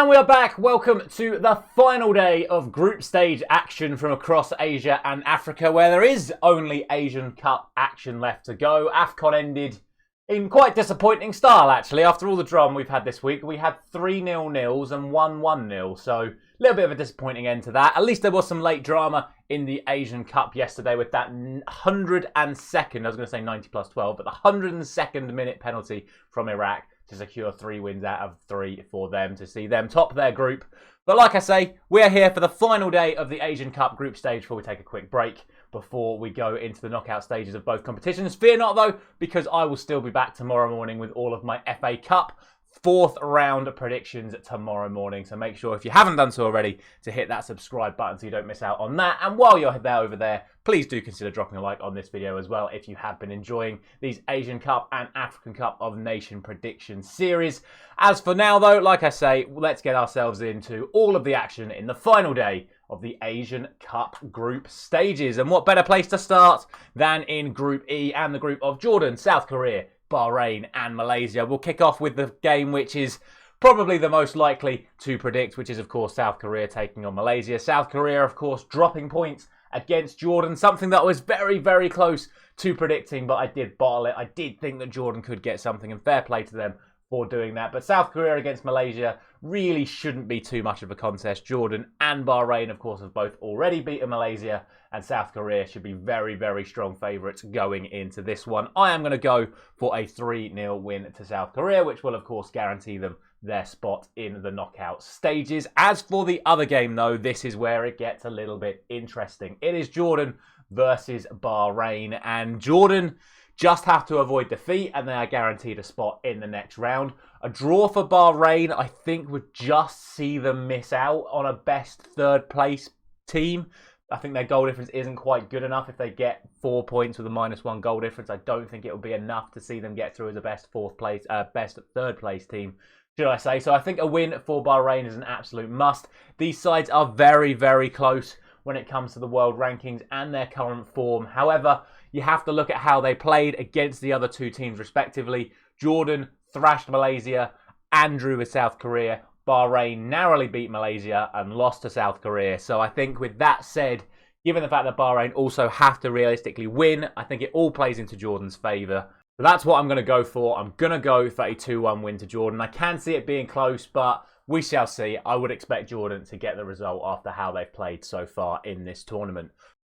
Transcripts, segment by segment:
And we are back. Welcome to the final day of group stage action from across Asia and Africa, where there is only Asian Cup action left to go. AFCON ended in quite disappointing style, actually. After all the drama we've had this week, we had 3 0-0s and 1-1-0. So a little bit of a disappointing end to that. At least there was some late drama in the Asian Cup yesterday with that 102nd, I was going to say 90 plus 12, but the 102nd minute penalty from Iraq to secure 3 wins out of 3 for them to see them top their group. But like I say, we're here for the final day of the Asian Cup group stage before we take a quick break before we go into the knockout stages of both competitions. Fear not though, because I will still be back tomorrow morning with all of my FA Cup 4th round predictions tomorrow morning. So make sure, if you haven't done so already, to hit that subscribe button so you don't miss out on that. And while you're there over there, please do consider dropping a like on this video as well if you have been enjoying these Asian Cup and African Cup of Nation prediction series. As for now though, like I say, let's get ourselves into all of the action in the final day of the Asian Cup group stages. And what better place to start than in Group E and the group of Jordan, South Korea, Bahrain and Malaysia. We'll kick off with the game which is probably the most likely to predict, which is of course South Korea taking on Malaysia. South Korea of course dropping points against Jordan, something that was very, very close to predicting, but I did bottle it. I did think that Jordan could get something, and fair play to them for doing that. But South Korea against Malaysia really shouldn't be too much of a contest. Jordan and Bahrain, of course, have both already beaten Malaysia, and South Korea should be very, very strong favourites going into this one. I am going to go for a 3-0 win to South Korea, which will, of course, guarantee them their spot in the knockout stages. As for the other game, though, this is where it gets a little bit interesting. It is Jordan versus Bahrain, and Jordan just have to avoid defeat and they are guaranteed a spot in the next round. A draw for Bahrain, I think, would just see them miss out on a best third place team. I think their goal difference isn't quite good enough. If they get 4 points with a -1 goal difference, I don't think it will be enough to see them get through as a best third place team, should I say. So I think a win for Bahrain is an absolute must. These sides are very, very close when it comes to the world rankings and their current form. However, you have to look at how they played against the other two teams respectively. Jordan thrashed Malaysia and drew with South Korea. Bahrain narrowly beat Malaysia and lost to South Korea. So I think with that said, given the fact that Bahrain also have to realistically win, I think it all plays into Jordan's favour. So that's what I'm going to go for. I'm going to go for a 2-1 win to Jordan. I can see it being close, but we shall see. I would expect Jordan to get the result after how they've played so far in this tournament.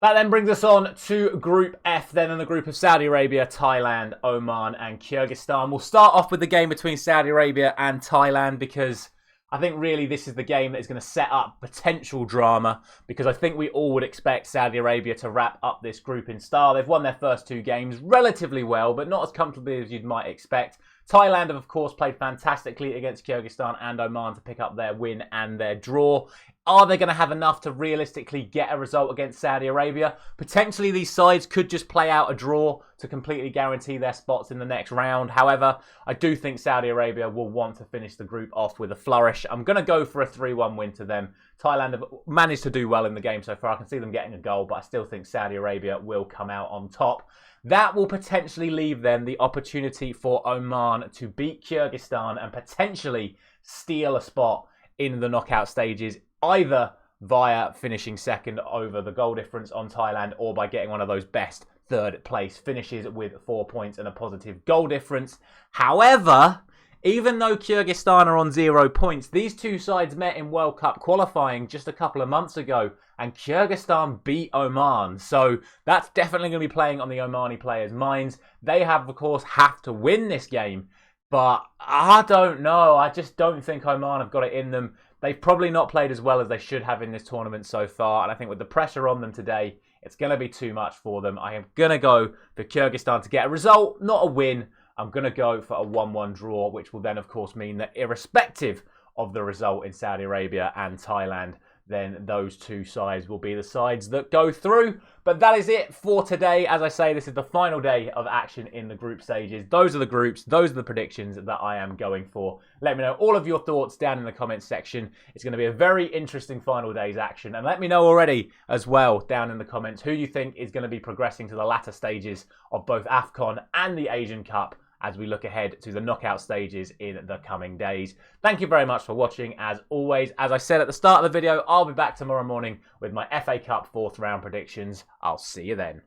That then brings us on to Group F, then in the group of Saudi Arabia, Thailand, Oman and Kyrgyzstan. We'll start off with the game between Saudi Arabia and Thailand, because I think really this is the game that is going to set up potential drama, because I think we all would expect Saudi Arabia to wrap up this group in style. They've won their first 2 games relatively well, but not as comfortably as you might expect. Thailand have, of course, played fantastically against Kyrgyzstan and Oman to pick up their win and their draw. Are they going to have enough to realistically get a result against Saudi Arabia? Potentially these sides could just play out a draw to completely guarantee their spots in the next round. However, I do think Saudi Arabia will want to finish the group off with a flourish. I'm going to go for a 3-1 win to them. Thailand have managed to do well in the game so far. I can see them getting a goal, but I still think Saudi Arabia will come out on top. That will potentially leave them the opportunity for Oman to beat Kyrgyzstan and potentially steal a spot in the knockout stages, either via finishing second over the goal difference on Thailand or by getting one of those best third place finishes with 4 points and a positive goal difference. However, even though Kyrgyzstan are on 0 points, these two sides met in World Cup qualifying just a couple of months ago, and Kyrgyzstan beat Oman. So that's definitely going to be playing on the Omani players' minds. They of course, have to win this game, but I don't know. I just don't think Oman have got it in them. They've probably not played as well as they should have in this tournament so far, and I think with the pressure on them today, it's going to be too much for them. I am going to go for Kyrgyzstan to get a result, not a win. I'm going to go for a 1-1 draw, which will then, of course, mean that irrespective of the result in Saudi Arabia and Thailand, then those two sides will be the sides that go through. But that is it for today. As I say, this is the final day of action in the group stages. Those are the groups. Those are the predictions that I am going for. Let me know all of your thoughts down in the comments section. It's going to be a very interesting final day's action. And let me know already as well down in the comments who you think is going to be progressing to the latter stages of both AFCON and the Asian Cup as we look ahead to the knockout stages in the coming days. Thank you very much for watching. As always, as I said at the start of the video, I'll be back tomorrow morning with my FA Cup 4th round predictions. I'll see you then.